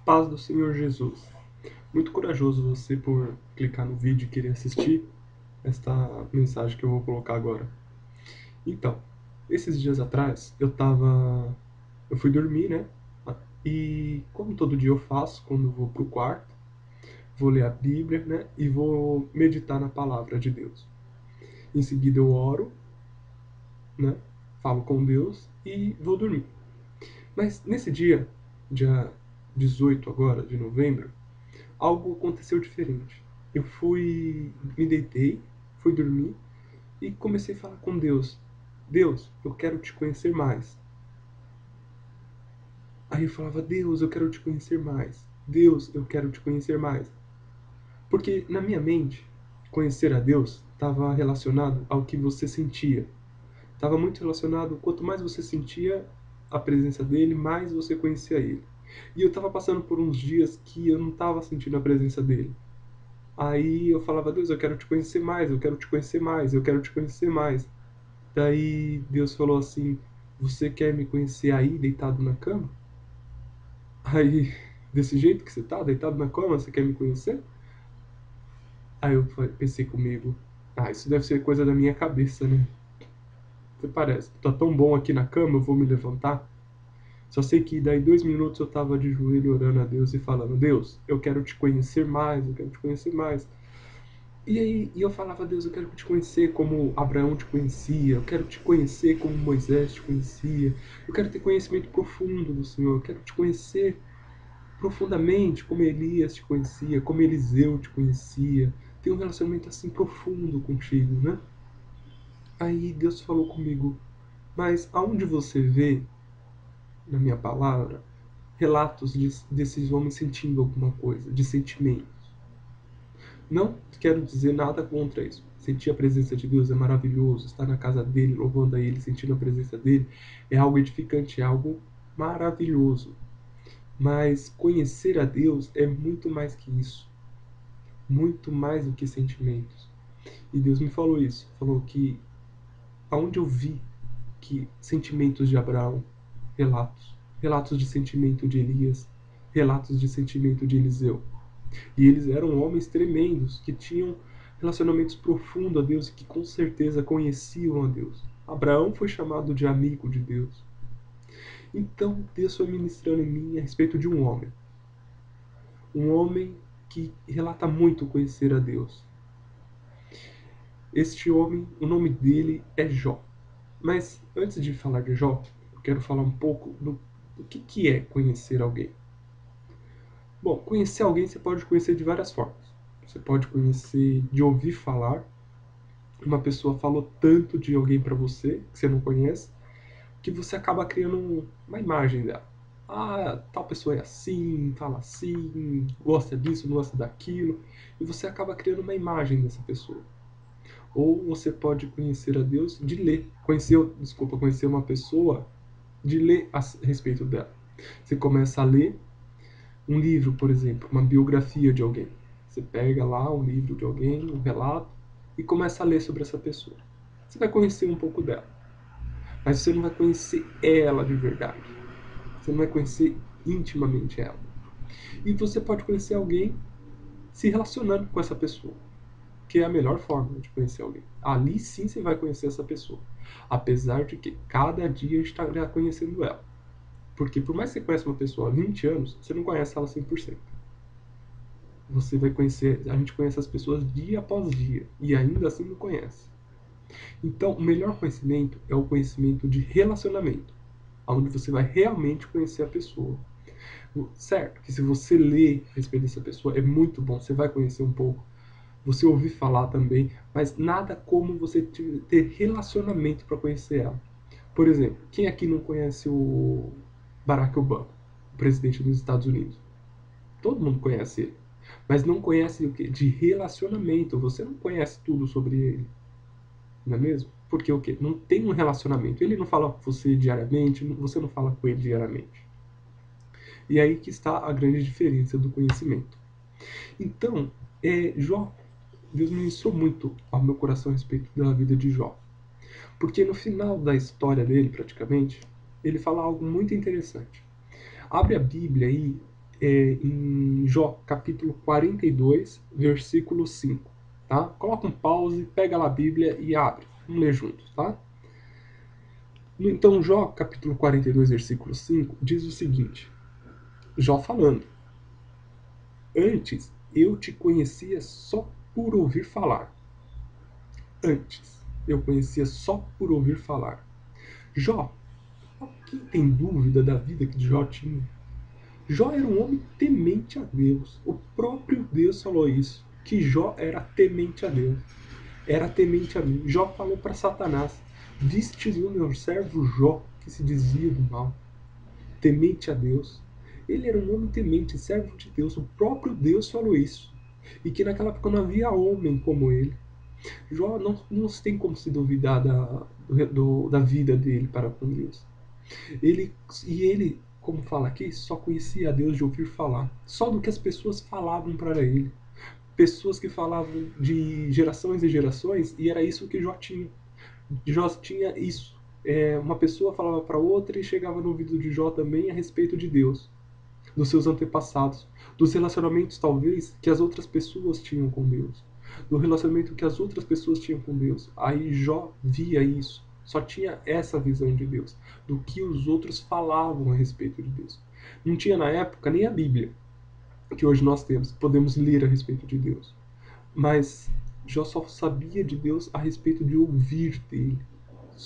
Paz do Senhor Jesus. Muito corajoso você por clicar no vídeo e querer assistir esta mensagem que eu vou colocar agora. Então, esses dias atrás eu fui dormir, né? E como todo dia eu faço, quando eu vou pro quarto, vou ler a Bíblia, né? E vou meditar na palavra de Deus. Em seguida eu oro, né? Falo com Deus e vou dormir. Mas nesse dia 18 agora de novembro, algo aconteceu diferente. Me deitei, fui dormir e comecei a falar com Deus. Deus, eu quero te conhecer mais. Aí eu falava, Deus, eu quero te conhecer mais. Deus, eu quero te conhecer mais. Porque na minha mente, conhecer a Deus estava relacionado ao que você sentia. Estava muito relacionado, quanto mais você sentia a presença dele, mais você conhecia ele. E eu estava passando por uns dias que eu não estava sentindo a presença dele. Aí eu falava, Deus, eu quero te conhecer mais, eu quero te conhecer mais, eu quero te conhecer mais. Daí Deus falou assim, você quer me conhecer aí, deitado na cama? Aí, desse jeito que você tá, deitado na cama, você quer me conhecer? Aí eu pensei comigo, isso deve ser coisa da minha cabeça, né? Você parece, tá tão bom aqui na cama, eu vou me levantar? Só sei que daí 2 minutos eu tava de joelho orando a Deus e falando, Deus, eu quero te conhecer mais, eu quero te conhecer mais. E eu falava, Deus, eu quero te conhecer como Abraão te conhecia, eu quero te conhecer como Moisés te conhecia, eu quero ter conhecimento profundo do Senhor, eu quero te conhecer profundamente como Elias te conhecia, como Eliseu te conhecia, ter um relacionamento assim profundo contigo, né? Aí Deus falou comigo, mas aonde você vê na minha palavra relatos desses homens sentindo alguma coisa, de sentimentos? Não quero dizer nada contra isso. Sentir a presença de Deus é maravilhoso. Estar na casa dele, louvando a ele, sentindo a presença dele, é algo edificante, é algo maravilhoso. Mas conhecer a Deus é muito mais que isso. Muito mais do que sentimentos. E Deus me falou isso. Falou que aonde eu vi que sentimentos de Abraão, relatos de sentimento de Elias, relatos de sentimento de Eliseu. E eles eram homens tremendos, que tinham relacionamentos profundos a Deus e que com certeza conheciam a Deus. Abraão foi chamado de amigo de Deus. Então Deus foi ministrando em mim a respeito de um homem. Um homem que relata muito conhecer a Deus. Este homem, o nome dele é Jó. Mas antes de falar de Jó, eu quero falar um pouco do que é conhecer alguém. Bom, conhecer alguém você pode conhecer de várias formas. Você pode conhecer de ouvir falar. Uma pessoa falou tanto de alguém para você, que você não conhece, que você acaba criando uma imagem dela. Tal pessoa é assim, fala assim, gosta disso, não gosta daquilo. E você acaba criando uma imagem dessa pessoa. Ou você pode conhecer a Deus de ler. Conhecer uma pessoa de ler a respeito dela. Você começa a ler um livro, por exemplo, uma biografia de alguém. Você pega lá um livro de alguém, um relato, e começa a ler sobre essa pessoa. Você vai conhecer um pouco dela, mas você não vai conhecer ela de verdade. Você não vai conhecer intimamente ela. E você pode conhecer alguém se relacionando com essa pessoa, que é a melhor forma de conhecer alguém. Ali sim você vai conhecer essa pessoa, apesar de que cada dia está conhecendo ela. Porque por mais que você conheça uma pessoa há 20 anos, você não conhece ela 100%. A gente conhece as pessoas dia após dia, e ainda assim não conhece. Então, o melhor conhecimento é o conhecimento de relacionamento, onde você vai realmente conhecer a pessoa. Certo que se você ler a respeito dessa pessoa é muito bom, você vai conhecer um pouco, você ouvir falar também, mas nada como você ter relacionamento para conhecer ela. Por exemplo, quem aqui não conhece o Barack Obama, o presidente dos Estados Unidos? Todo mundo conhece ele, mas não conhece o que? De relacionamento. Você não conhece tudo sobre ele, não é mesmo? Porque o quê? Não tem um relacionamento. Ele não fala com você diariamente, você não fala com ele diariamente. E aí que está a grande diferença do conhecimento. Então, Jó, Deus ministrou muito ao meu coração a respeito da vida de Jó. Porque no final da história dele, praticamente, ele fala algo muito interessante. Abre a Bíblia aí em Jó, capítulo 42, versículo 5. Tá? Coloca um pause, pega lá a Bíblia e abre. Vamos ler juntos, tá? Então, Jó, capítulo 42, versículo 5, diz o seguinte: Jó falando: Antes eu te conhecia só por ouvir falar. Antes eu conhecia só por ouvir falar. Jó, quem tem dúvida da vida que Jó tinha? Jó era um homem temente a Deus. O próprio Deus falou isso, que Jó era temente a Deus. Era temente a mim. Jó falou para Satanás: Vistes o meu servo Jó, que se desvia do mal, temente a Deus. Ele era um homem temente, servo de Deus. O próprio Deus falou isso. E que naquela época não havia homem como ele. Jó não tem como se duvidar da vida dele para com Deus. Ele, como fala aqui, só conhecia a Deus de ouvir falar. Só do que as pessoas falavam para ele. Pessoas que falavam de gerações e gerações, e era isso que Jó tinha. Jó tinha isso. Uma pessoa falava para outra e chegava no ouvido de Jó também a respeito de Deus, dos seus antepassados, dos relacionamentos talvez que as outras pessoas tinham com Deus, do relacionamento que as outras pessoas tinham com Deus. Aí Jó via isso, só tinha essa visão de Deus, do que os outros falavam a respeito de Deus. Não tinha na época nem a Bíblia, que hoje nós temos, podemos ler a respeito de Deus. Mas Jó só sabia de Deus a respeito de ouvir dele,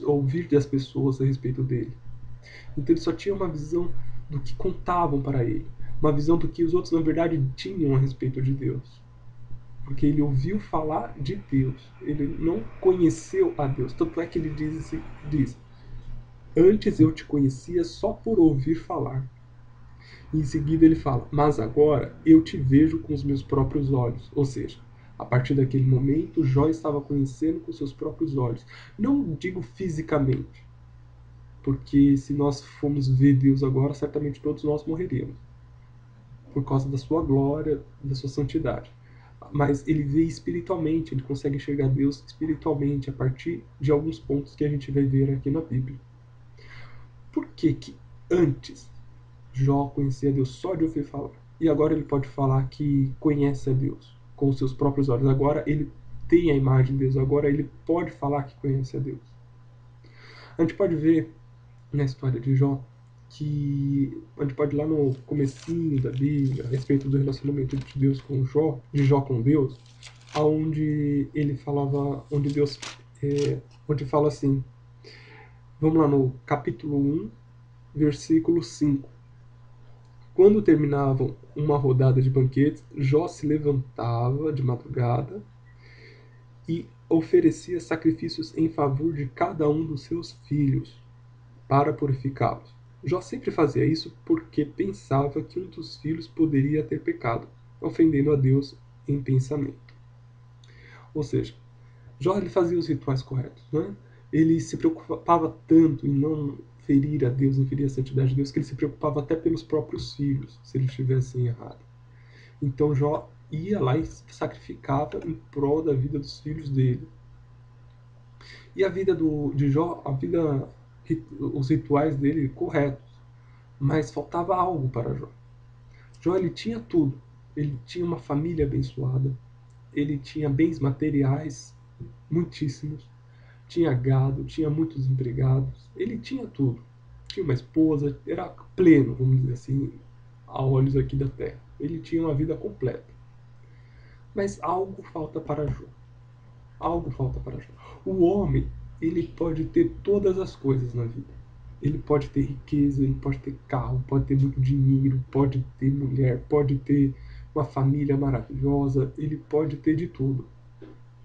ouvir das pessoas a respeito dele. Então ele só tinha uma visão do que contavam para ele, uma visão do que os outros na verdade tinham a respeito de Deus. Porque ele ouviu falar de Deus, ele não conheceu a Deus. Tanto é que ele diz: Antes eu te conhecia só por ouvir falar. E em seguida ele fala: Mas agora eu te vejo com os meus próprios olhos. Ou seja, a partir daquele momento, Jó estava conhecendo com seus próprios olhos. Não digo fisicamente, porque se nós formos ver Deus agora, certamente todos nós morreríamos, por causa da sua glória, da sua santidade. Mas ele vê espiritualmente, ele consegue enxergar Deus espiritualmente a partir de alguns pontos que a gente vai ver aqui na Bíblia. Por que antes Jó conhecia Deus só de ouvir falar, e agora ele pode falar que conhece a Deus com os seus próprios olhos? Agora ele tem a imagem de Deus, agora ele pode falar que conhece a Deus. A gente pode ver na história de Jó que a gente pode ir lá no comecinho da Bíblia a respeito do relacionamento de Deus com Jó, de Jó com Deus, aonde ele falava, onde Deus, onde fala assim, vamos lá no capítulo 1, versículo 5. Quando terminavam uma rodada de banquetes, Jó se levantava de madrugada e oferecia sacrifícios em favor de cada um dos seus filhos, para purificá-los. Jó sempre fazia isso porque pensava que um dos filhos poderia ter pecado, ofendendo a Deus em pensamento. Ou seja, Jó ele fazia os rituais corretos, né? Ele se preocupava tanto em não ferir a Deus, em ferir a santidade de Deus, que ele se preocupava até pelos próprios filhos, se eles estivessem errados. Então Jó ia lá e sacrificava em prol da vida dos filhos dele. E a vida de Jó, os rituais dele corretos, mas faltava algo para Jó. Jó ele tinha tudo. Ele tinha uma família abençoada, ele tinha bens materiais muitíssimos, tinha gado, tinha muitos empregados, ele tinha tudo. Tinha uma esposa, era pleno, vamos dizer assim, a olhos aqui da terra. Ele tinha uma vida completa. Mas algo falta para Jó. Algo falta para Jó. O homem, ele pode ter todas as coisas na vida. Ele pode ter riqueza, ele pode ter carro, pode ter muito dinheiro, pode ter mulher, pode ter uma família maravilhosa, ele pode ter de tudo.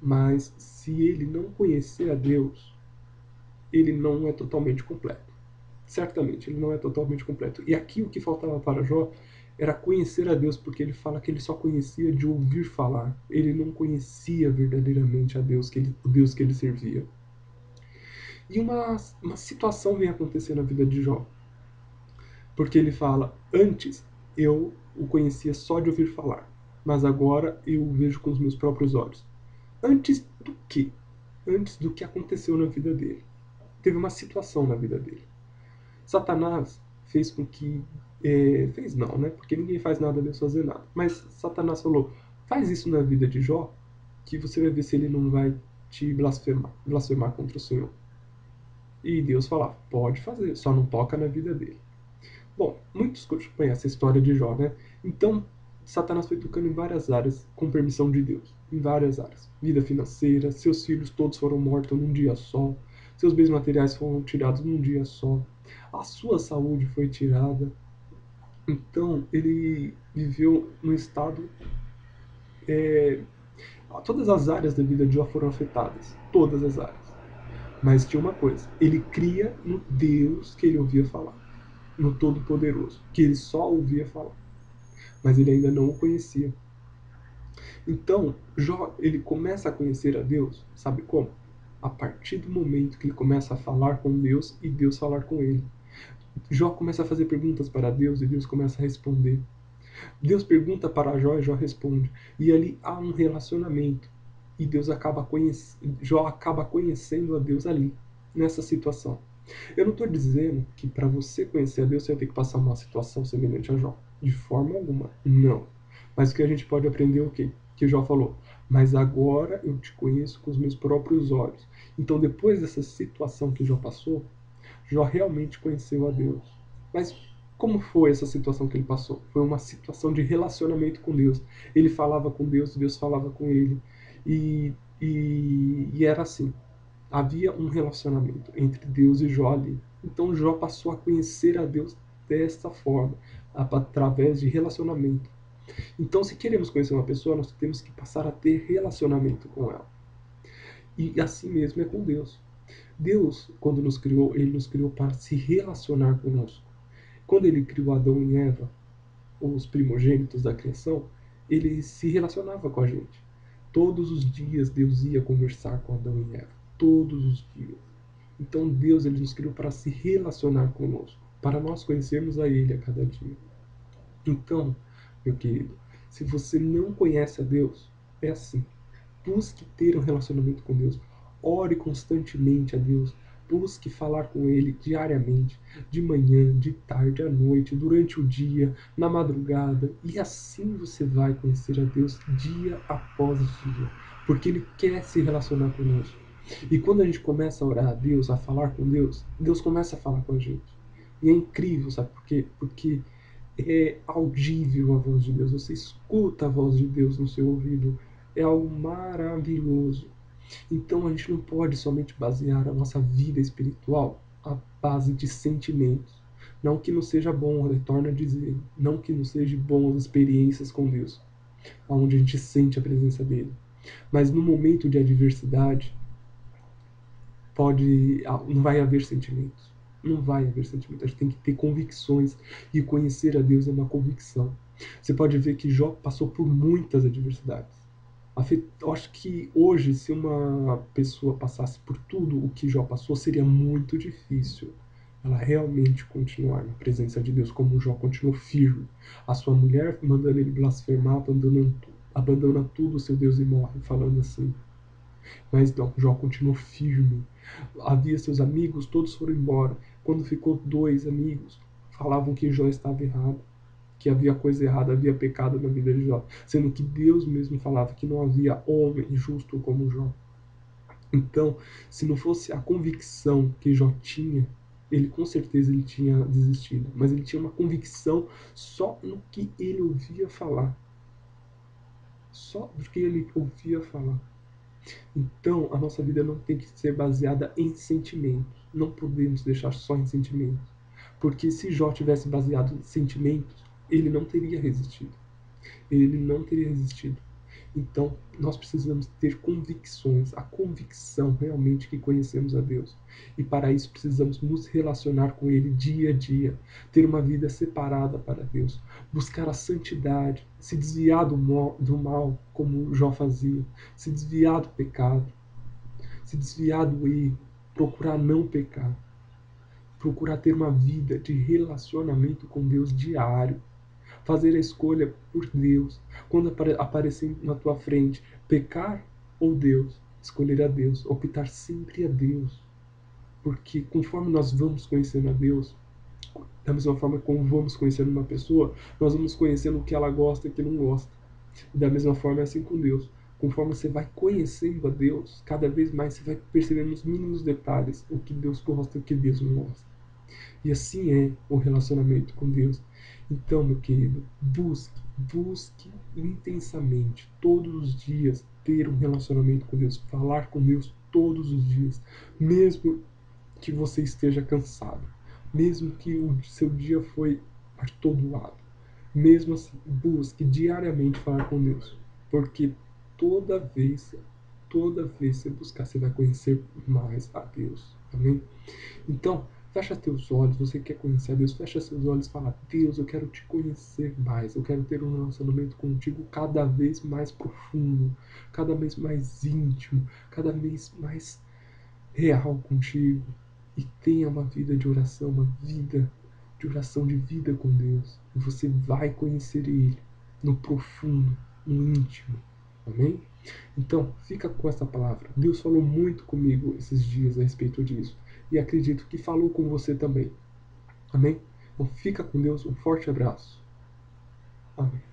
Mas se ele não conhecer a Deus, ele não é totalmente completo. Certamente, ele não é totalmente completo. E aqui o que faltava para Jó era conhecer a Deus, porque ele fala que ele só conhecia de ouvir falar. Ele não conhecia verdadeiramente a Deus, o Deus que ele servia. E uma situação vem acontecer na vida de Jó. Porque ele fala, antes eu o conhecia só de ouvir falar, mas agora eu o vejo com os meus próprios olhos. Antes do quê? Antes do que aconteceu na vida dele. Teve uma situação na vida dele. Satanás fez com que Fez não, né? Porque ninguém faz nada a Deus fazer nada. Mas Satanás falou: faz isso na vida de Jó, que você vai ver se ele não vai te blasfemar contra o Senhor. E Deus falava: pode fazer, só não toca na vida dele. Bom, muitos conhecem a história de Jó, né? Então, Satanás foi tocando em várias áreas, com permissão de Deus. Em várias áreas. Vida financeira, seus filhos todos foram mortos num dia só. Seus bens materiais foram tirados num dia só. A sua saúde foi tirada. Então, ele viveu num estado. Todas as áreas da vida de Jó foram afetadas. Todas as áreas. Mas tinha uma coisa: ele cria no Deus que ele ouvia falar. No Todo-Poderoso, que ele só ouvia falar. Mas ele ainda não o conhecia. Então, Jó, ele começa a conhecer a Deus, sabe como? A partir do momento que ele começa a falar com Deus e Deus falar com ele. Jó começa a fazer perguntas para Deus e Deus começa a responder. Deus pergunta para Jó e Jó responde. E ali há um relacionamento. E Jó acaba conhecendo a Deus ali, nessa situação. Eu não estou dizendo que para você conhecer a Deus você vai ter que passar uma situação semelhante a Jó. De forma alguma. Não. Mas o que a gente pode aprender é o quê? Que Jó falou: mas agora eu te conheço com os meus próprios olhos. Então, depois dessa situação que Jó passou, Jó realmente conheceu a Deus. Mas como foi essa situação que ele passou? Foi uma situação de relacionamento com Deus. Ele falava com Deus, Deus falava com ele. E era assim. Havia um relacionamento entre Deus e Jó ali. Então Jó passou a conhecer a Deus desta forma, através de relacionamento. Então, se queremos conhecer uma pessoa, nós temos que passar a ter relacionamento com ela. E assim mesmo é com Deus. Deus, quando nos criou, ele nos criou para se relacionar conosco. Quando ele criou Adão e Eva, os primogênitos da criação, ele se relacionava com a gente. Todos os dias Deus ia conversar com Adão e Eva. Todos os dias. Então Deus, ele nos criou para se relacionar conosco, para nós conhecermos a Ele a cada dia. Então, meu querido, se você não conhece a Deus, é assim. Busque ter um relacionamento com Deus. Ore constantemente a Deus. Busque falar com Ele diariamente, de manhã, de tarde, à noite, durante o dia, na madrugada. E assim você vai conhecer a Deus dia após dia. Porque Ele quer se relacionar conosco. E quando a gente começa a orar a Deus, a falar com Deus, Deus começa a falar com a gente. E é incrível, sabe por quê? Porque é audível a voz de Deus. Você escuta a voz de Deus no seu ouvido. É algo maravilhoso. Então a gente não pode somente basear a nossa vida espiritual à base de sentimentos. Não que não seja bom, retorno a dizer, não que não seja bom as experiências com Deus, onde a gente sente a presença dele. Mas no momento de adversidade, não vai haver sentimentos. Não vai haver sentimentos. A gente tem que ter convicções. E conhecer a Deus é uma convicção. Você pode ver que Jó passou por muitas adversidades. Eu acho que hoje, se uma pessoa passasse por tudo o que Jó passou, seria muito difícil ela realmente continuar na presença de Deus, como Jó continuou firme. A sua mulher mandando ele blasfemar, abandona tudo o seu Deus e morre, falando assim. Mas não, Jó continuou firme. Havia seus amigos, todos foram embora. Quando ficou dois amigos, falavam que Jó estava errado, que havia coisa errada, havia pecado na vida de Jó, sendo que Deus mesmo falava que não havia homem justo como Jó. Então, se não fosse a convicção que Jó tinha, ele com certeza ele tinha desistido, mas ele tinha uma convicção só no que ele ouvia falar. Só porque ele ouvia falar. Então, a nossa vida não tem que ser baseada em sentimentos. Não podemos deixar só em sentimentos. Porque se Jó tivesse baseado em sentimentos, ele não teria resistido. Ele não teria resistido. Então, nós precisamos ter convicções, a convicção realmente que conhecemos a Deus. E para isso precisamos nos relacionar com Ele dia a dia, ter uma vida separada para Deus, buscar a santidade, se desviar do mal, como Jó fazia, se desviar do pecado, se desviar do erro, procurar não pecar, procurar ter uma vida de relacionamento com Deus diário, fazer a escolha por Deus. Quando aparecer na tua frente pecar ou Deus, escolher a Deus, optar sempre a Deus. Porque conforme nós vamos conhecendo a Deus, Da mesma forma como vamos conhecendo uma pessoa, nós vamos conhecendo o que ela gosta e o que não gosta. E da mesma forma é assim com Deus. Conforme você vai conhecendo a Deus, cada vez mais você vai percebendo nos mínimos detalhes o que Deus gosta e o que Deus não gosta. E assim é o relacionamento com Deus. Então, meu querido, busque intensamente, todos os dias, ter um relacionamento com Deus, falar com Deus todos os dias, mesmo que você esteja cansado, mesmo que o seu dia foi atordoado, mesmo assim, busque diariamente falar com Deus, porque toda vez, toda vez que você buscar, você vai conhecer mais a Deus. Amém? Então, fecha teus olhos, você quer conhecer a Deus, fecha seus olhos e fala: Deus, eu quero te conhecer mais, eu quero ter um relacionamento contigo cada vez mais profundo, cada vez mais íntimo, cada vez mais real contigo. E tenha uma vida de oração, uma vida de oração, de vida com Deus. E você vai conhecer Ele no profundo, no íntimo. Amém? Então, fica com essa palavra. Deus falou muito comigo esses dias a respeito disso. E acredito que falou com você também. Amém? Então, fica com Deus. Um forte abraço. Amém.